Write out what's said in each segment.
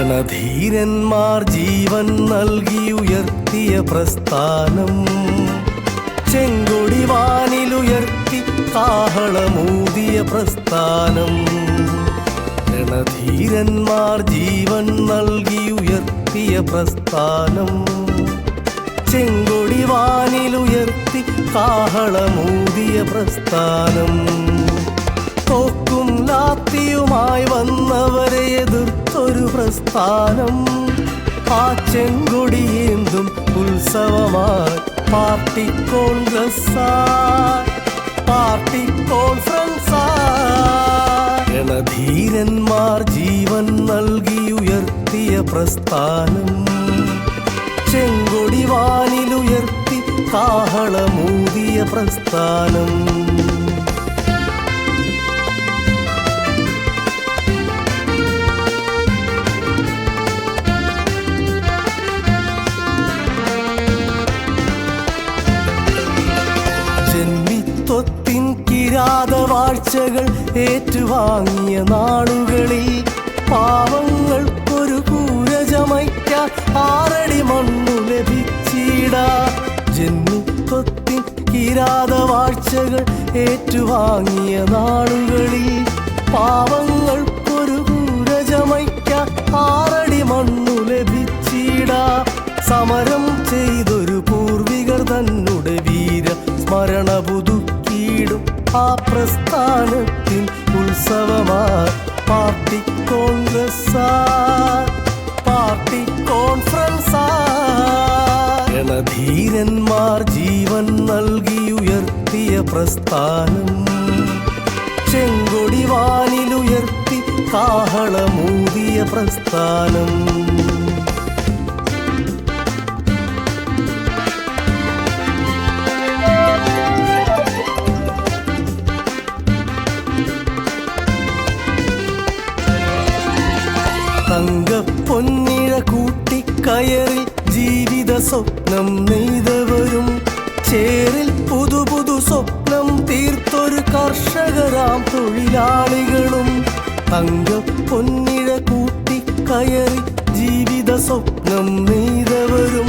രണധീരന്മാർ ജീവൻ നൽകിയുയർത്തിയ പ്രസ്ഥാനം, ചെങ്കൊടി വാനിലുയർത്തി കാഹളമൂതിയ പ്രസ്ഥാനം. രണധീരന്മാർ ജീവൻ നൽകിയുയർത്തിയ പ്രസ്ഥാനം, ചെങ്കൊടി വാനിലുയർത്തി കാഹളമൂതിയ പ്രസ്ഥാനം. തോക്കും ലാത്തിയുമായി വന്നവരെ എതിർത്തൊരു പ്രസ്ഥാനം, ആ ചെങ്കൊടിയേന്തും ഉത്സവമായി പാർട്ടി കോൺഗ്രസ്സായി, പാർട്ടി കോൺഫറൻസായി. രണധീരന്മാർ ജീവൻ നൽകിയുയർത്തിയ പ്രസ്ഥാനം, ചെങ്കൊടി വാനിലുയർത്തി കാഹളമൂതിയ പ്രസ്ഥാനം. ജന്മിത്വത്തിൻ കിരാതവാഴ്ചകൾ ഏറ്റുവാങ്ങിയ നാളുകളിൽ പാവങ്ങൾക്കൊരു കൂരചമയ്ക്കാൻ 6 അടി മണ്ണു ലഭിച്ചിടാ. ജന്മിത്വത്തിൻ കിരാതവാഴ്ചകൾ ഏറ്റുവാങ്ങിയ നാളുകളിൽ പാവങ്ങൾക്കൊരു കൂരചമയ്ക്കാൻ 6 അടി മണ്ണു ലഭിച്ചിടാ. സമരം ചെയ്തൊരു പൂർവികർ തന്നുടെ വീര സ്മരണ പുതുക്കിയിടും ആ പ്രസ്ഥാനത്തിൻ ഉത്സവമായി പാർട്ടി കോൺഗ്രസ്സായി, പാർട്ടി കോൺഫറൻസായി. രണധീരന്മാർ ജീവൻ നൽകിയുയർത്തിയ പ്രസ്ഥാനം, ചെങ്കൊടി വാനിലുയർത്തി കാഹളമൂതിയ പ്രസ്ഥാനം. തങ്കപ്പൊന്നിഴ കൂട്ടിക്കയറി ജീവിത സ്വപ്നം നെയ്തവരും, ചേരിൽ പുതു സ്വപ്നം തീർത്തൊരു കർഷകരാം തൊഴിലാളികളും. തങ്കപ്പൊന്നിഴ കൂട്ടിക്കയറി ജീവിത സ്വപ്നം നെയ്തവരും,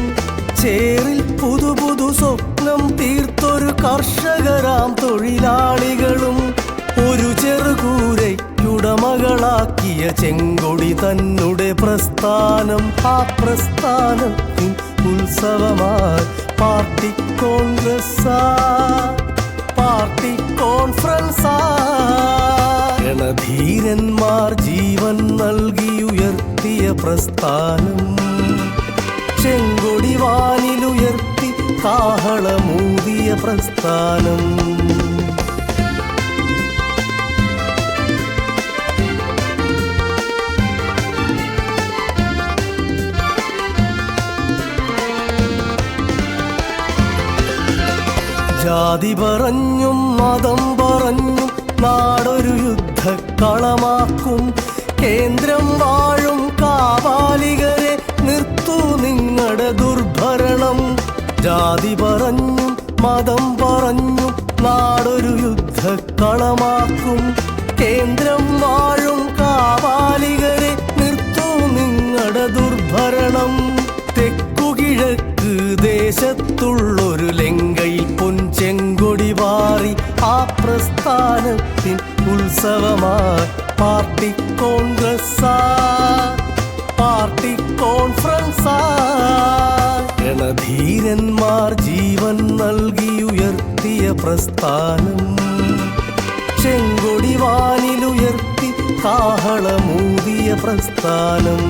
ചേരിൽ പുതു സ്വപ്നം തീർത്തൊരു കർഷകരാം തൊഴിലാളികളും. ഒരു ചെറുകൂരയ്ക്കുടമകളാക്കിയ ചെങ്കൊടി തന്നുടെ പ്രസ്ഥാനം, ആ പ്രസ്ഥാനത്തിൻ ഉത്സവമായി പാർട്ടി കോൺഗ്രസ്സായി, പാർട്ടി കോൺഫറൻസായി. രണധീരന്മാർ ജീവൻ നൽകിയുയർത്തിയ പ്രസ്ഥാനം, ചെങ്കൊടി വാനിലുയർത്തി കാഹളമൂതിയ പ്രസ്ഥാനം. ജാതി പറഞ്ഞും മതം പറഞ്ഞും നാടൊരു യുദ്ധക്കളമാക്കും കേന്ദ്രം വാഴും കാപാലികരെ നിർത്തൂ നിങ്ങളുടെ ദുർഭരണം. ജാതി പറഞ്ഞും മതം പറഞ്ഞും നാടൊരു യുദ്ധക്കളമാക്കും കേന്ദ്രം വാഴും കാപാലികരെ നിർത്തൂ നിങ്ങളുടെ ദുർഭരണം. തെക്കുകിഴക്ക് ദേശത്തുള്ളൊരു ലങ്കയിൽ പൊൻചെങ്കൊടി വാറി ആ പ്രസ്ഥാനത്തിൻ ഉത്സവമായി പാർട്ടി കോൺഗ്രസ്സായി, പാർട്ടി കോൺഫറൻസായി. രണധീരന്മാർ ജീവൻ നൽകിയുയർത്തിയ പ്രസ്ഥാനം, ചെങ്കൊടി വാനിലുയർത്തി കാഹളമൂതിയ പ്രസ്ഥാനം.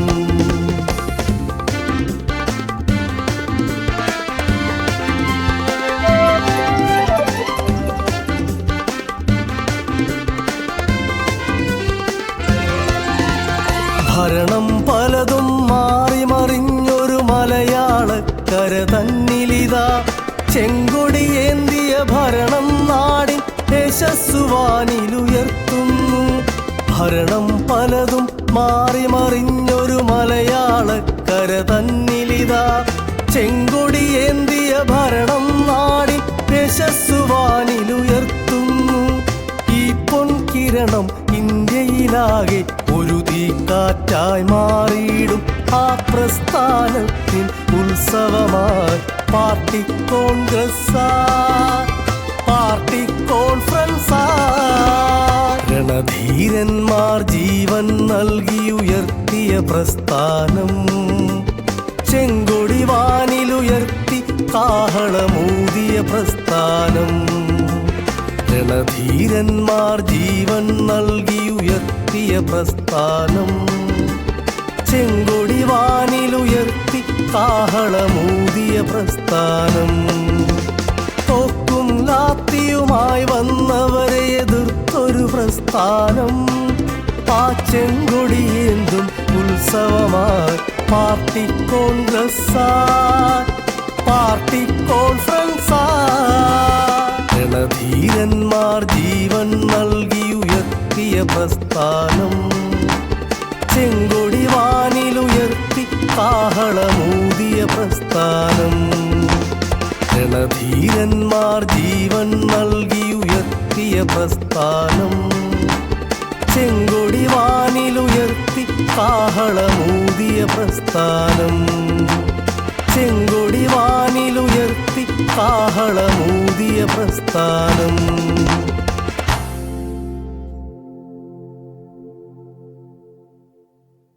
ഭരണം പലതും മാറി മറിഞ്ഞൊരു മലയാളക്കര തന്നിലിതാ, ചെങ്കൊടി ഏന്തിയ ഭരണം നാടിൻ യശസ്സുവാനിലുയർത്തുന്നു. ഭരണം പലതും മാറി മറിഞ്ഞൊരു മലയാളക്കര തന്നിലിതാ, ചെങ്കൊടി ഏന്തിയ ഭരണം നാടിൻ യശസ്സുവാനിലുയർത്തുന്നു. ഈ പൊൻകിരണം ഇന്ത്യയിലാകെ ഒരു തീ കൊടുങ്കാറ്റായി മാറിയിടും ആ പ്രസ്ഥാനത്തിൻ ഉത്സവമായി പാർട്ടി കോൺഗ്രസ് പാർട്ടി കോൺഫറൻസ് രണധീരന്മാർ ജീവൻ നൽകിയുയർത്തിയ പ്രസ്ഥാനം ചെങ്കൊടി വാനിലുയർത്തി കാഹളമൂതിയ പ്രസ്ഥാനം രണധീരന്മാർ ജീവൻ നൽകിയുയർത്തിയ പ്രസ്ഥാനം ചെങ്കൊടി വാനിലുയർത്തി കാഹളമൂതിയ പ്രസ്ഥാനം തോക്കും ലാത്തിയുമായി വന്നവരെ എതിർത്തൊരു പ്രസ്ഥാനം ആ ചെങ്കൊടിയേന്തും ഉത്സവമായി പാർട്ടി കോൺഗ്രസ് പാർട്ടി കോൺഫറൻസ് രണധീരന്മാർ ജീവൻ നൽകിയുയർത്തിയ പ്രസ്ഥാനം ചെങ്കൊടി വാനിലുയർത്തി കാഹളമൂതിയ പ്രസ്ഥാനം രണധീരന്മാർ ജീവൻ നൽകിയുയർത്തിയ പ്രസ്ഥാനം ചെങ്കൊടി വാനിലുയർത്തി കാഹളമൂതിയ പ്രസ്ഥാനം ചെങ്കൊടി വാനിലുയർത്തി കാഹളമൂതിയ പ്രസ്ഥാനം